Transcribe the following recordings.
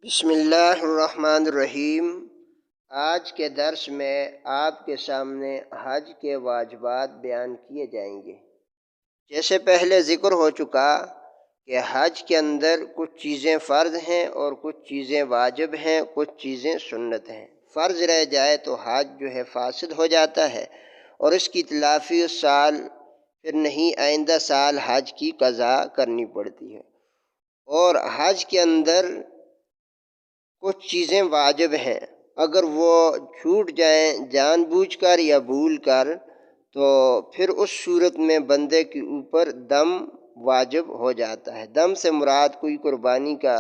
بسم اللہ الرحمن الرحیم۔ آج کے درس میں آپ کے سامنے حج کے واجبات بیان کیے جائیں گے۔ جیسے پہلے ذکر ہو چکا کہ حج کے اندر کچھ چیزیں فرض ہیں اور کچھ چیزیں واجب ہیں، کچھ چیزیں سنت ہیں۔ فرض رہ جائے تو حج جو ہے فاسد ہو جاتا ہے اور اس کی تلافی اس سال پھر نہیں، آئندہ سال حج کی قضا کرنی پڑتی ہے۔ اور حج کے اندر کچھ چیزیں واجب ہیں، اگر وہ چھوٹ جائیں جان بوجھ کر یا بھول کر تو پھر اس صورت میں بندے کے اوپر دم واجب ہو جاتا ہے۔ دم سے مراد کوئی قربانی کا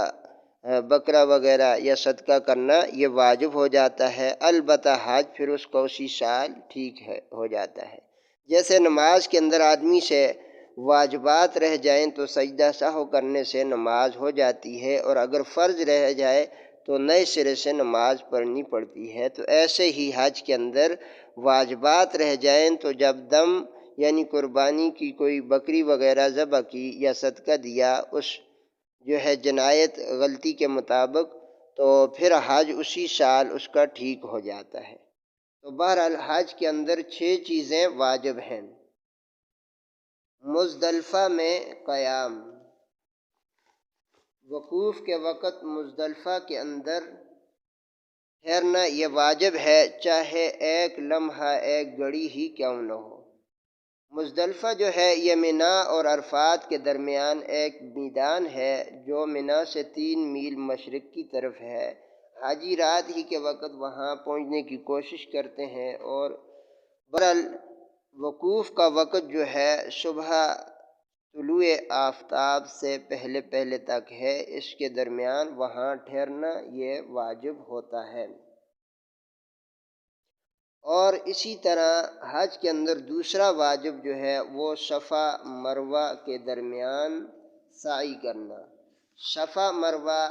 بکرا وغیرہ یا صدقہ کرنا یہ واجب ہو جاتا ہے، البتہ حج پھر اس کو اسی سال ٹھیک ہے ہو جاتا ہے۔ جیسے نماز کے اندر آدمی سے واجبات رہ جائیں تو سجدہ سہو کرنے سے نماز ہو جاتی ہے، اور اگر فرض رہ جائے تو نئے سرے سے نماز پڑھنی پڑتی ہے۔ تو ایسے ہی حج کے اندر واجبات رہ جائیں تو جب دم یعنی قربانی کی کوئی بکری وغیرہ ذبح کی یا صدقہ دیا اس جو ہے جنایت غلطی کے مطابق، تو پھر حج اسی سال اس کا ٹھیک ہو جاتا ہے۔ تو بہرحال حج کے اندر 6 چیزیں واجب ہیں۔ مزدلفہ میں قیام، وقوف کے وقت مزدلفہ کے اندر ٹھہرنا یہ واجب ہے، چاہے ایک لمحہ ایک گھڑی ہی کیوں نہ ہو۔ مزدلفہ جو ہے یہ منی اور عرفات کے درمیان ایک میدان ہے جو منی سے 3 میل مشرق کی طرف ہے۔ حاجی رات ہی کے وقت وہاں پہنچنے کی کوشش کرتے ہیں، اور بہرحال وقوف کا وقت جو ہے صبح طلوع آفتاب سے پہلے تک ہے، اس کے درمیان وہاں ٹھہرنا یہ واجب ہوتا ہے۔ اور اسی طرح حج کے اندر دوسرا واجب جو ہے وہ صفا مروہ کے درمیان سعی کرنا۔ صفا مروہ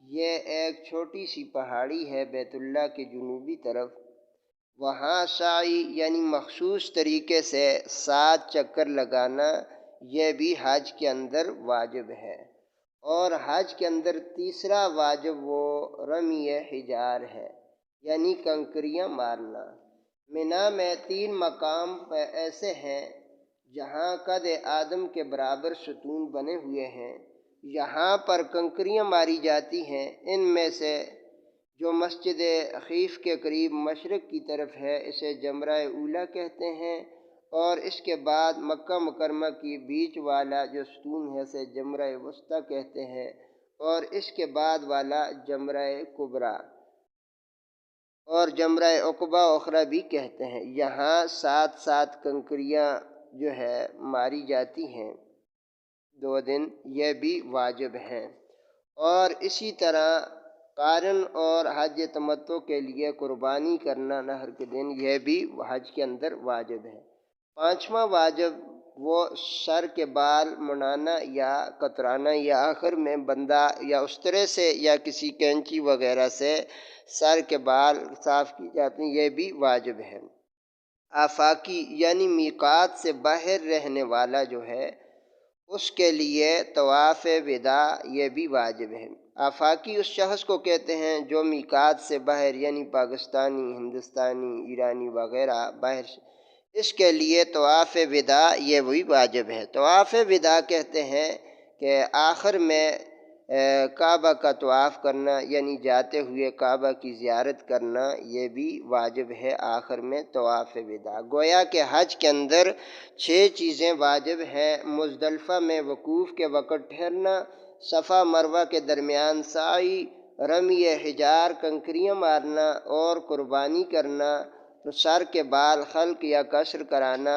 یہ ایک چھوٹی سی پہاڑی ہے بیت اللہ کے جنوبی طرف، وہاں سعی یعنی مخصوص طریقے سے 7 چکر لگانا یہ بھی حج کے اندر واجب ہے۔ اور حج کے اندر تیسرا واجب وہ رمی حجار ہے، یعنی کنکریاں مارنا۔ منی میں 3 مقام ایسے ہیں جہاں قد آدم کے برابر ستون بنے ہوئے ہیں، یہاں پر کنکریاں ماری جاتی ہیں۔ ان میں سے جو مسجد خیف کے قریب مشرق کی طرف ہے اسے جمرہ اولیٰ کہتے ہیں، اور اس کے بعد مکہ مکرمہ کی بیچ والا جو ستون ہے اسے جمرہ وسطیٰ کہتے ہیں، اور اس کے بعد والا جمرہ کبریٰ اور جمرہ عقبہ اخری بھی کہتے ہیں۔ یہاں 7 کنکریاں جو ہے ماری جاتی ہیں 2 دن، یہ بھی واجب ہیں۔ اور اسی طرح قارن اور حج تمتع کے لیے قربانی کرنا نحر کے دن، یہ بھی حج کے اندر واجب ہے۔ 5واں واجب وہ سر کے بال منانا یا کترانا، یا آخر میں بندہ یا استرے سے یا کسی کینچی وغیرہ سے سر کے بال صاف کی جاتے ہیں، یہ بھی واجب ہے۔ آفاقی یعنی میقات سے باہر رہنے والا جو ہے اس کے لیے طواف وداع یہ بھی واجب ہے۔ آفاقی اس شخص کو کہتے ہیں جو میقات سے باہر یعنی پاکستانی، ہندوستانی، ایرانی وغیرہ باہر، اس کے لیے طواف وداع یہ بھی واجب ہے۔ طواف وداع کہتے ہیں کہ آخر میں کعبہ کا طواف کرنا، یعنی جاتے ہوئے کعبہ کی زیارت کرنا، یہ بھی واجب ہے آخر میں طواف وداع۔ گویا کہ حج کے اندر 6 چیزیں واجب ہیں۔ مزدلفہ میں وقوف کے وقت ٹھہرنا، صفا مروہ کے درمیان سعی، رمی حجار کنکریاں مارنا، اور قربانی کرنا، تو سر کے بال خلق یا قصر کرانا۔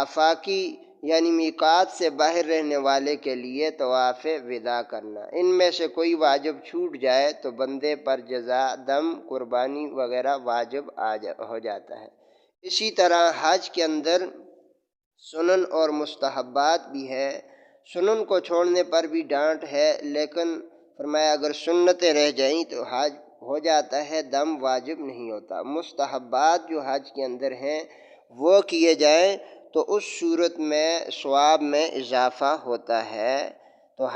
آفاقی یعنی میقات سے باہر رہنے والے کے لیے طواف وداع کرنا۔ ان میں سے کوئی واجب چھوٹ جائے تو بندے پر جزا دم قربانی وغیرہ واجب ہو جاتا ہے۔ اسی طرح حج کے اندر سنن اور مستحبات بھی ہے۔ سنن کو چھوڑنے پر بھی ڈانٹ ہے، لیکن فرمایا اگر سنتیں رہ جائیں تو حج ہو جاتا ہے، دم واجب نہیں ہوتا۔ مستحبات جو حج کے اندر ہیں وہ کیے جائیں تو اس صورت میں ثواب میں اضافہ ہوتا ہے۔ تو